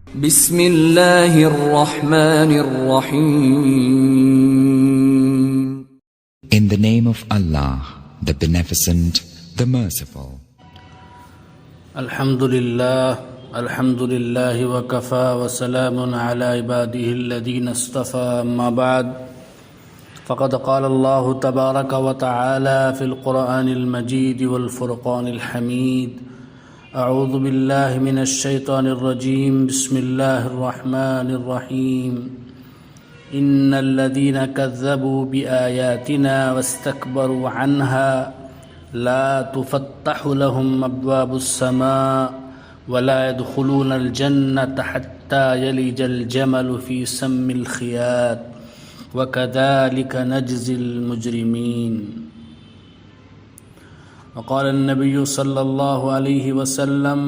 بسم اللہ الرحمن الرحیم. In the name of Allah, the Beneficent, the Merciful. الحمد لله وكفى وسلام على عباده الذين اصطفى. أما بعد فقد قال الله تبارك وتعالى في القرآن المجيد والفرقان الحميد: أعوذ بالله من الشيطان الرجيم. بسم الله الرحمن الرحيم. إن الذين كذبوا بآياتنا واستكبروا عنها لا تفتح لهم أبواب السماء ولا يدخلون الجنة حتى يلج الجمل في سم الخياط وكذلك نجزي المجرمين. وقال النبي صلى الله عليه وسلم: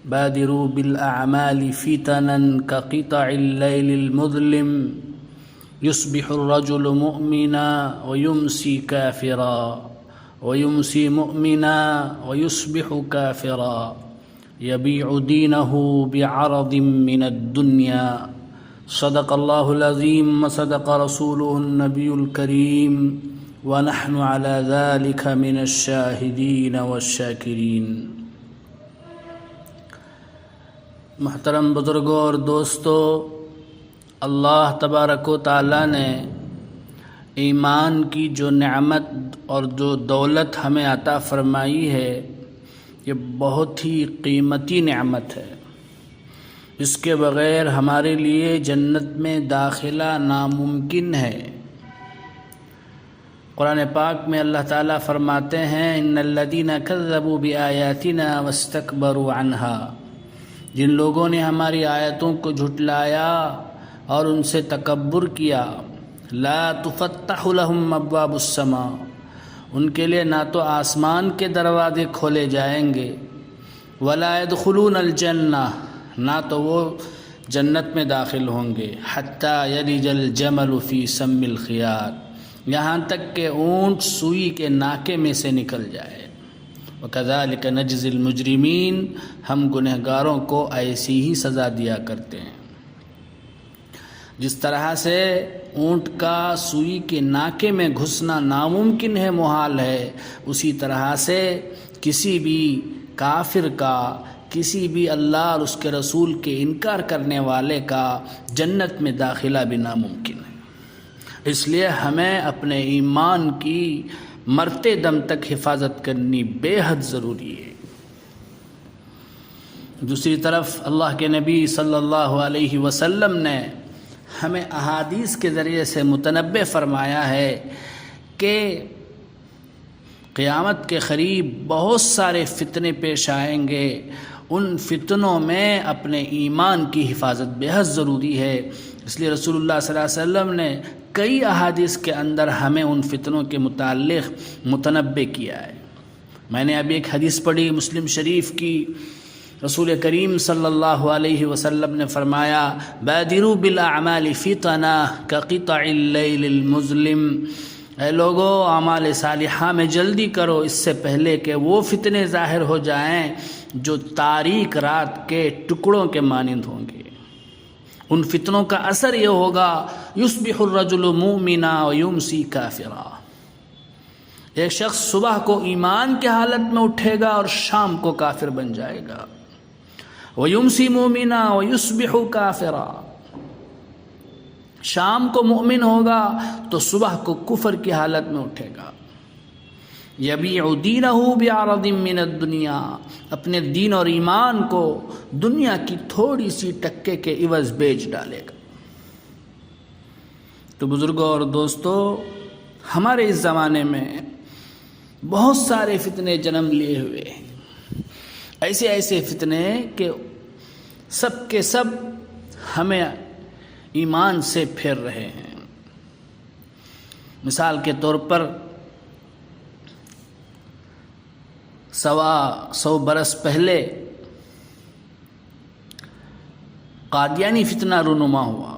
بادروا بالأعمال فتنا كقطع الليل المظلم يصبح الرجل مؤمنا ويمسي كافرا ويمسي مؤمنا ويصبح كافرا يبيع دينه بعرض من الدنيا. صدق الله العظيم وصدق رسوله النبي الكريم ونحن على ذلك من الشاهدين والشاكرين. محترم بزرگوں اور دوستو، اللہ تبارک و تعالیٰ نے ایمان کی جو نعمت اور جو دولت ہمیں عطا فرمائی ہے، یہ بہت ہی قیمتی نعمت ہے. اس کے بغیر ہمارے لیے جنت میں داخلہ ناممکن ہے. قرآن پاک میں اللہ تعالیٰ فرماتے ہیں: ان الذین کذبوا بآیاتنا واستکبروا عنہا. جن لوگوں نے ہماری آیتوں کو جھٹلایا اور ان سے تکبر کیا، لا تفتح لهم ابواب السماء، ان کے لیے نہ تو آسمان کے دروازے کھولے جائیں گے، ولا يدخلون الجنہ، نہ تو وہ جنت میں داخل ہوں گے، حتی یلج الجمل فی سم الخیاط، یہاں تک کہ اونٹ سوئی کے ناکے میں سے نکل جائے. وَكَذَلِكَ نَجْزِي الْمُجْرِمِينَ، ہم گنہگاروں کو ایسی ہی سزا دیا کرتے ہیں. جس طرح سے اونٹ کا سوئی کے ناکے میں گھسنا ناممکن ہے، محال ہے، اسی طرح سے کسی بھی کافر کا، کسی بھی اللہ اور اس کے رسول کے انکار کرنے والے کا جنت میں داخلہ بھی ناممکن ہے. اس لیے ہمیں اپنے ایمان کی مرتے دم تک حفاظت کرنی بے حد ضروری ہے. دوسری طرف اللہ کے نبی صلی اللہ علیہ وسلم نے ہمیں احادیث کے ذریعے سے متنبہ فرمایا ہے کہ قیامت کے قریب بہت سارے فتنے پیش آئیں گے. ان فتنوں میں اپنے ایمان کی حفاظت بے حد ضروری ہے. اس لیے رسول اللہ صلی اللہ علیہ وسلم نے کئی احادیث کے اندر ہمیں ان فتنوں کے متعلق متنبہ کیا ہے. میں نے ابھی ایک حدیث پڑھی مسلم شریف کی. رسول کریم صلی اللہ علیہ وسلم نے فرمایا: بادروا بالاعمال فتنا كقطع اللیل المظلم. اے لوگو، اعمال صالحہ میں جلدی کرو اس سے پہلے کہ وہ فتنے ظاہر ہو جائیں جو تاریک رات کے ٹکڑوں کے مانند ہوں گے. ان فتنوں کا اثر یہ ہوگا: یصبح الرجل مؤمنا ویمسی کافرا. ایک شخص صبح کو ایمان کی حالت میں اٹھے گا اور شام کو کافر بن جائے گا. ویمسی مؤمنا ویصبح کافرا. شام کو مومن ہوگا تو صبح کو کفر کی حالت میں اٹھے گا. یبیع دینہ بعرض من الدنیا، اپنے دین اور ایمان کو دنیا کی تھوڑی سی ٹکے کے عوض بیچ ڈالے گا. تو بزرگوں اور دوستو، ہمارے اس زمانے میں بہت سارے فتنے جنم لیے ہوئے ہیں. ایسے ایسے فتنے کہ سب کے سب ہمیں ایمان سے پھیر رہے ہیں. مثال کے طور پر 100 برس پہلے قادیانی فتنہ رونما ہوا.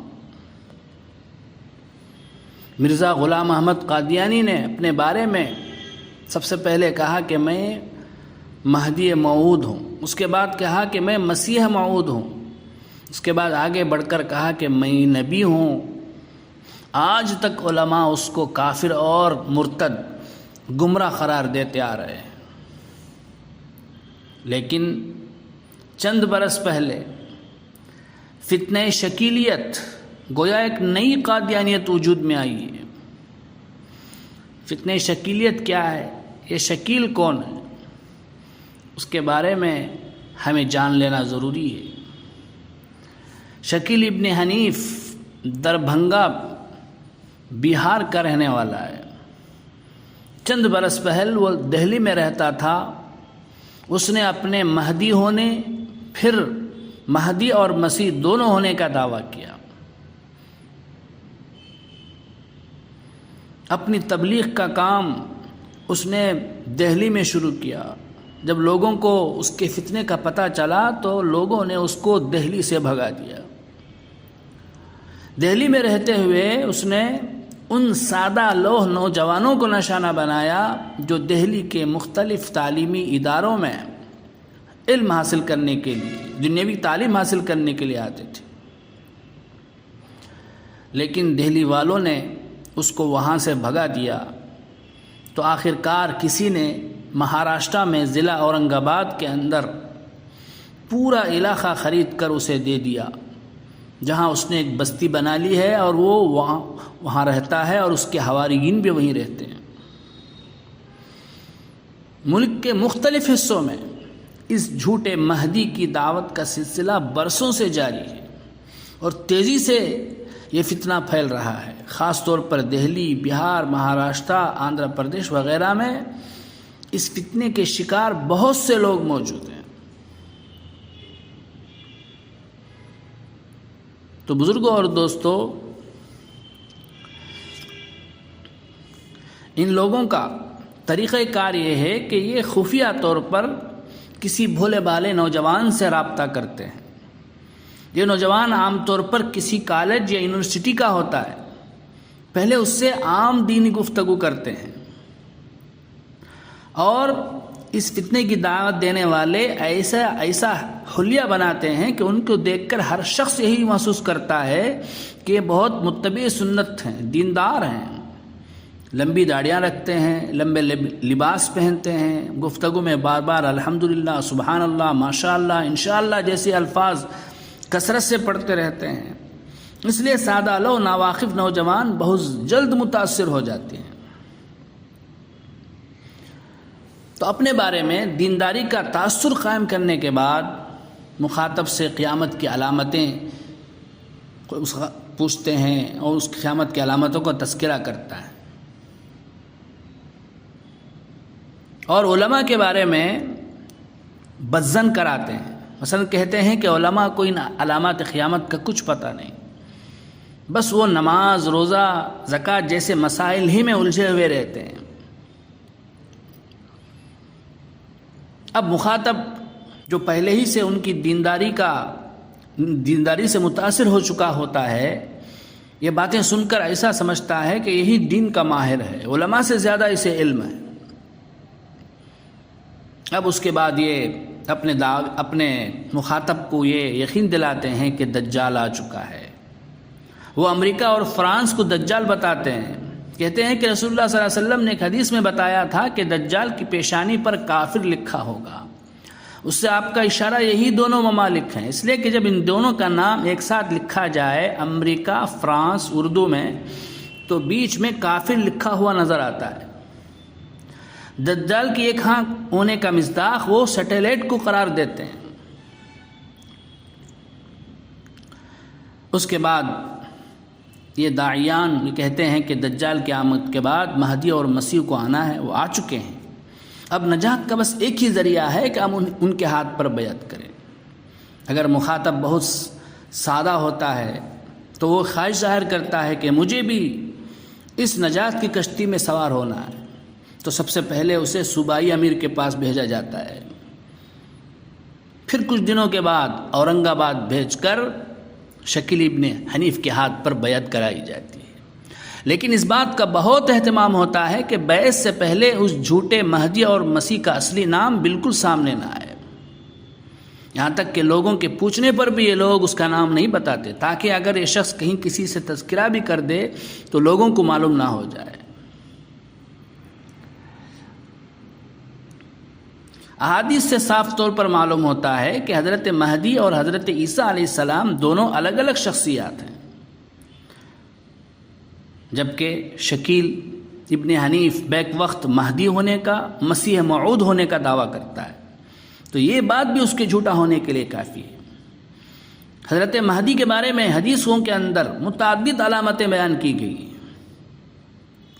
مرزا غلام احمد قادیانی نے اپنے بارے میں سب سے پہلے کہا کہ میں مہدی موعود ہوں. اس کے بعد کہا کہ میں مسیح موعود ہوں. اس کے بعد آگے بڑھ کر کہا کہ میں نبی ہوں. آج تک علماء اس کو کافر اور مرتد گمراہ قرار دیتے آ رہے ہیں. لیکن چند برس پہلے فتنہ شکیلیت گویا ایک نئی قادیانیت وجود میں آئی ہے. فتنہ شکیلیت کیا ہے؟ یہ شکیل کون ہے؟ اس کے بارے میں ہمیں جان لینا ضروری ہے. شکیل ابن حنیف دربھنگا بہار کا رہنے والا ہے. چند برس پہل وہ دہلی میں رہتا تھا. اس نے اپنے مہدی ہونے پھر مہدی اور مسیح دونوں ہونے کا دعویٰ کیا. اپنی تبلیغ کا کام اس نے دہلی میں شروع کیا. جب لوگوں کو اس کے فتنے کا پتہ چلا تو لوگوں نے اس کو دہلی سے بھگا دیا. دہلی میں رہتے ہوئے اس نے ان سادہ لوح نوجوانوں کو نشانہ بنایا جو دہلی کے مختلف تعلیمی اداروں میں علم حاصل کرنے کے لیے دنیاوی تعلیم حاصل کرنے کے لیے آتے تھے. لیکن دہلی والوں نے اس کو وہاں سے بھگا دیا. تو آخر کار کسی نے مہاراشٹرا میں ضلع اورنگ آباد کے اندر پورا علاقہ خرید کر اسے دے دیا، جہاں اس نے ایک بستی بنا لی ہے اور وہ وہاں رہتا ہے اور اس کے حواریین بھی وہیں رہتے ہیں. ملک کے مختلف حصوں میں اس جھوٹے مہدی کی دعوت کا سلسلہ برسوں سے جاری ہے اور تیزی سے یہ فتنہ پھیل رہا ہے. خاص طور پر دہلی، بہار، مہاراشٹرا، آندھرا پردیش وغیرہ میں اس فتنے کے شکار بہت سے لوگ موجود ہیں. تو بزرگوں اور دوستو، ان لوگوں کا طریقہ کار یہ ہے کہ یہ خفیہ طور پر کسی بھولے بھالے نوجوان سے رابطہ کرتے ہیں. یہ نوجوان عام طور پر کسی کالج یا یونیورسٹی کا ہوتا ہے. پہلے اس سے عام دینی گفتگو کرتے ہیں اور اس فتنے کی دعوت دینے والے ایسا حلیہ بناتے ہیں کہ ان کو دیکھ کر ہر شخص یہی محسوس کرتا ہے کہ یہ بہت متبع سنت ہیں، دیندار ہیں. لمبی داڑیاں رکھتے ہیں، لمبے لباس پہنتے ہیں، گفتگو میں بار بار الحمدللہ، سبحان اللہ، ماشاء اللہ، انشاءاللہ جیسے الفاظ کثرت سے پڑھتے رہتے ہیں. اس لیے سادہ لو ناواقف نوجوان بہت جلد متاثر ہو جاتے ہیں. تو اپنے بارے میں دینداری کا تاثر قائم کرنے کے بعد مخاطب سے قیامت کی علامتیں پوچھتے ہیں اور اس قیامت کی علامتوں کا تذکرہ کرتا ہے. اور علماء کے بارے میں بدظن کراتے ہیں. مثلا کہتے ہیں کہ علماء کو ان علامات قیامت کا کچھ پتہ نہیں، بس وہ نماز، روزہ، زکوٰۃ جیسے مسائل ہی میں الجھے ہوئے رہتے ہیں. اب مخاطب جو پہلے ہی سے ان کی دینداری سے متاثر ہو چکا ہوتا ہے، یہ باتیں سن کر ایسا سمجھتا ہے کہ یہی دین کا ماہر ہے، علماء سے زیادہ اسے علم ہے. اب اس کے بعد یہ اپنے مخاطب کو یہ یقین دلاتے ہیں کہ دجال آ چکا ہے. وہ امریکہ اور فرانس کو دجال بتاتے ہیں. کہتے ہیں کہ رسول اللہ صلی اللہ علیہ وسلم نے ایک حدیث میں بتایا تھا کہ دجال کی پیشانی پر کافر لکھا ہوگا. اس سے آپ کا اشارہ یہی دونوں ممالک ہیں، اس لیے کہ جب ان دونوں کا نام ایک ساتھ لکھا جائے امریکہ، فرانس اردو میں، تو بیچ میں کافر لکھا ہوا نظر آتا ہے. دجال کی ایک آنکھ ہونے کا مصداق وہ سیٹلائٹ کو قرار دیتے ہیں. اس کے بعد یہ داعیان یہ کہتے ہیں کہ دجال کی آمد کے بعد مہدی اور مسیح کو آنا ہے، وہ آ چکے ہیں. اب نجات کا بس ایک ہی ذریعہ ہے کہ ہم ان کے ہاتھ پر بیعت کریں. اگر مخاطب بہت سادہ ہوتا ہے تو وہ خواہش ظاہر کرتا ہے کہ مجھے بھی اس نجات کی کشتی میں سوار ہونا ہے، تو سب سے پہلے اسے صوبائی امیر کے پاس بھیجا جاتا ہے. پھر کچھ دنوں کے بعد اورنگ آباد بھیج کر شکیل ابن حنیف کے ہاتھ پر بیعت کرائی جاتی ہے. لیکن اس بات کا بہت اہتمام ہوتا ہے کہ بیعت سے پہلے اس جھوٹے مہدی اور مسیح کا اصلی نام بالکل سامنے نہ آئے. یہاں تک کہ لوگوں کے پوچھنے پر بھی یہ لوگ اس کا نام نہیں بتاتے، تاکہ اگر یہ شخص کہیں کسی سے تذکرہ بھی کر دے تو لوگوں کو معلوم نہ ہو جائے۔ احادیث سے صاف طور پر معلوم ہوتا ہے کہ حضرت مہدی اور حضرت عیسیٰ علیہ السلام دونوں الگ الگ شخصیات ہیں، جبکہ شکیل ابن حنیف بیک وقت مہدی ہونے کا، مسیح موعود ہونے کا دعویٰ کرتا ہے، تو یہ بات بھی اس کے جھوٹا ہونے کے لیے کافی ہے۔ حضرت مہدی کے بارے میں حدیثوں کے اندر متعدد علامتیں بیان کی گئی ہیں،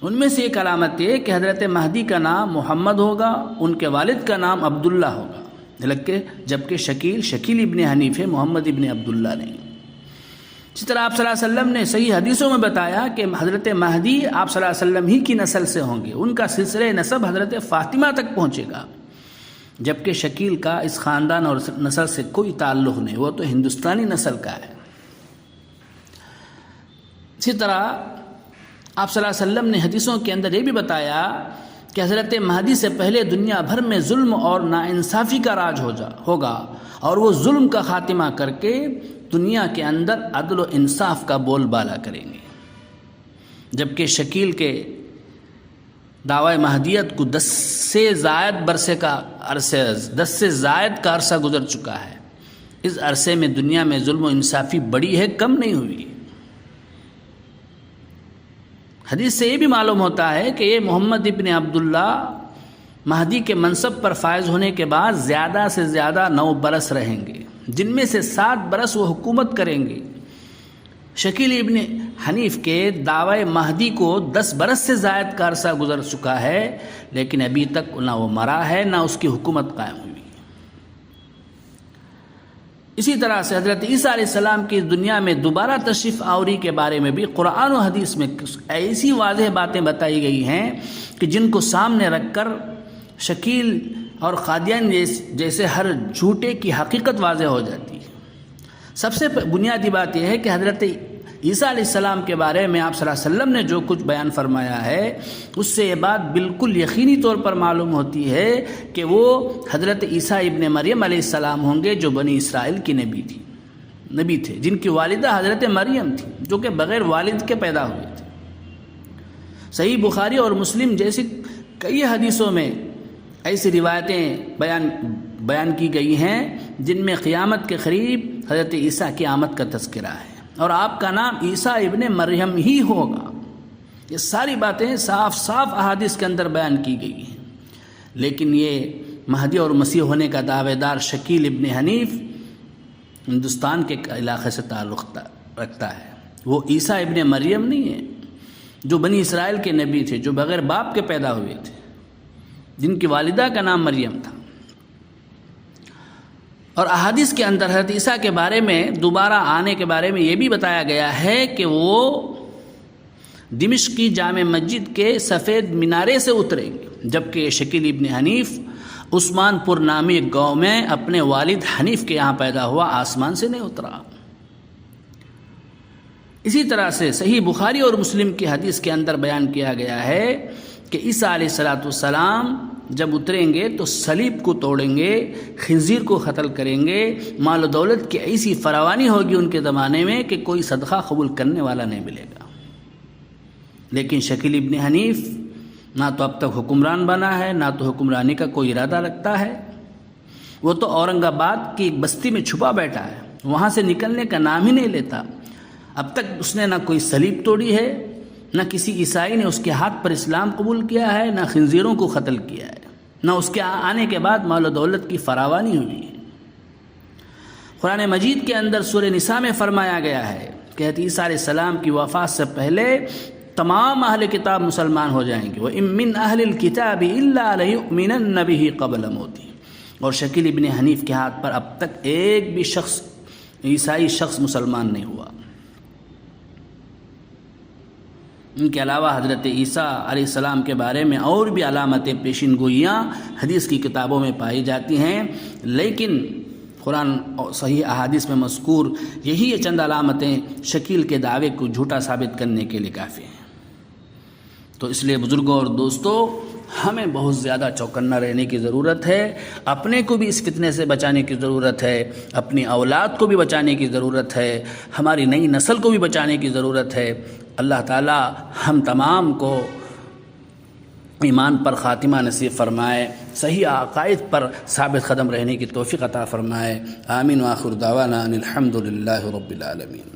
ان میں سے ایک علامت یہ کہ حضرت مہدی کا نام محمد ہوگا، ان کے والد کا نام عبداللہ ہوگا، جبکہ شکیل ابن حنیف ہے، محمد ابن عبداللہ نہیں۔ اسی طرح آپ صلی اللہ علیہ وسلم نے صحیح حدیثوں میں بتایا کہ حضرت مہدی آپ صلی اللہ علیہ وسلم ہی کی نسل سے ہوں گے، ان کا سلسلہ نسب حضرت فاطمہ تک پہنچے گا، جبکہ شکیل کا اس خاندان اور نسل سے کوئی تعلق نہیں، وہ تو ہندوستانی نسل کا ہے۔ اسی طرح آپ صلی اللہ علیہ وسلم نے حدیثوں کے اندر یہ بھی بتایا کہ حضرت مہدی سے پہلے دنیا بھر میں ظلم اور ناانصافی کا راج ہوگا، اور وہ ظلم کا خاتمہ کر کے دنیا کے اندر عدل و انصاف کا بول بالا کریں گے، جبکہ شکیل کے دعوی مہدیت کو 10 سے زائد کا عرصہ گزر چکا ہے۔ اس عرصے میں دنیا میں ظلم و انصافی بڑی ہے، کم نہیں ہوئی۔ حدیث سے یہ بھی معلوم ہوتا ہے کہ یہ محمد ابن عبداللہ مہدی کے منصب پر فائز ہونے کے بعد زیادہ سے زیادہ 9 برس رہیں گے، جن میں سے 7 برس وہ حکومت کریں گے۔ شکیل ابن حنیف کے دعوی مہدی کو 10 برس سے زائد کا عرصہ گزر چکا ہے، لیکن ابھی تک نہ وہ مرا ہے نہ اس کی حکومت قائم ہوئی۔ اسی طرح سے حضرت عیسیٰ علیہ السلام کی دنیا میں دوبارہ تشریف آوری کے بارے میں بھی قرآن و حدیث میں ایسی واضح باتیں بتائی گئی ہیں کہ جن کو سامنے رکھ کر شکیل اور قادیان جیسے ہر جھوٹے کی حقیقت واضح ہو جاتی ہے۔ سب سے بنیادی بات یہ ہے کہ حضرت عیسیٰ علیہ السلام کے بارے میں آپ صلی اللہ علیہ وسلم نے جو کچھ بیان فرمایا ہے، اس سے یہ بات بالکل یقینی طور پر معلوم ہوتی ہے کہ وہ حضرت عیسیٰ ابن مریم علیہ السلام ہوں گے، جو بنی اسرائیل کی نبی تھے، جن کی والدہ حضرت مریم تھی، جو کہ بغیر والد کے پیدا ہوئے تھے۔ صحیح بخاری اور مسلم جیسی کئی حدیثوں میں ایسی روایتیں بیان کی گئی ہیں جن میں قیامت کے قریب حضرت عیسیٰ کی آمد کا تذکرہ ہے، اور آپ کا نام عیسیٰ ابن مریم ہی ہوگا۔ یہ ساری باتیں صاف احادیث کے اندر بیان کی گئی ہیں، لیکن یہ مہدی اور مسیح ہونے کا دعوے دار شکیل ابن حنیف ہندوستان کے علاقے سے تعلق رکھتا ہے، وہ عیسیٰ ابن مریم نہیں ہے، جو بنی اسرائیل کے نبی تھے، جو بغیر باپ کے پیدا ہوئے تھے، جن کی والدہ کا نام مریم تھا۔ اور احادیث کے اندر حضرت عیسیٰ کے بارے میں دوبارہ آنے کے بارے میں یہ بھی بتایا گیا ہے کہ وہ دمشق کی جامع مسجد کے سفید مینارے سے اتریں گے، جبکہ شکیل ابن حنیف عثمان پور نامی ایک گاؤں میں اپنے والد حنیف کے یہاں پیدا ہوا، آسمان سے نہیں اترا۔ اسی طرح سے صحیح بخاری اور مسلم کی حدیث کے اندر بیان کیا گیا ہے کہ عیسیٰ علیہ السلام جب اتریں گے تو صلیب کو توڑیں گے، خنزیر کو قتل کریں گے، مال و دولت کی ایسی فراوانی ہوگی ان کے زمانے میں کہ کوئی صدقہ قبول کرنے والا نہیں ملے گا۔ لیکن شکیل ابن حنیف نہ تو اب تک حکمران بنا ہے، نہ تو حکمرانی کا کوئی ارادہ رکھتا ہے، وہ تو اورنگ آباد کی ایک بستی میں چھپا بیٹھا ہے، وہاں سے نکلنے کا نام ہی نہیں لیتا۔ اب تک اس نے نہ کوئی صلیب توڑی ہے، نہ کسی عیسائی نے اس کے ہاتھ پر اسلام قبول کیا ہے، نہ خنزیروں کو قتل کیا ہے، نہ اس کے آنے کے بعد مال و دولت کی فراوانی ہوئی ہے۔ قرآن مجید کے اندر سورہ نساء میں فرمایا گیا ہے کہ عیسیٰ علیہ السلام کی وفات سے پہلے تمام اہل کتاب مسلمان ہو جائیں گے، وَإِن مِّنْ أَهْلِ الْكِتَابِ إِلَّا لَيُؤْمِنَنَّ بِهِ قَبْلَ مَوْتِهِ۔ اور شکیل ابن حنیف کے ہاتھ پر اب تک ایک بھی عیسائی شخص مسلمان نہیں ہوا۔ ان کے علاوہ حضرت عیسیٰ علیہ السلام کے بارے میں اور بھی علامتیں پیشین گوئیاں حدیث کی کتابوں میں پائی جاتی ہیں، لیکن قرآن اور صحیح احادیث میں مذکور یہی چند علامتیں شکیل کے دعوے کو جھوٹا ثابت کرنے کے لیے کافی ہیں۔ تو اس لیے بزرگوں اور دوستوں، ہمیں بہت زیادہ چوکنا رہنے کی ضرورت ہے، اپنے کو بھی اس فتنے سے بچانے کی ضرورت ہے، اپنی اولاد کو بھی بچانے کی ضرورت ہے، ہماری نئی نسل کو بھی بچانے کی ضرورت ہے۔ اللہ تعالی ہم تمام کو ایمان پر خاتمہ نصیب فرمائے، صحیح عقائد پر ثابت قدم رہنے کی توفیق عطا فرمائے۔ آمین وآخر دعوانا ان الحمد للہ رب العالمین۔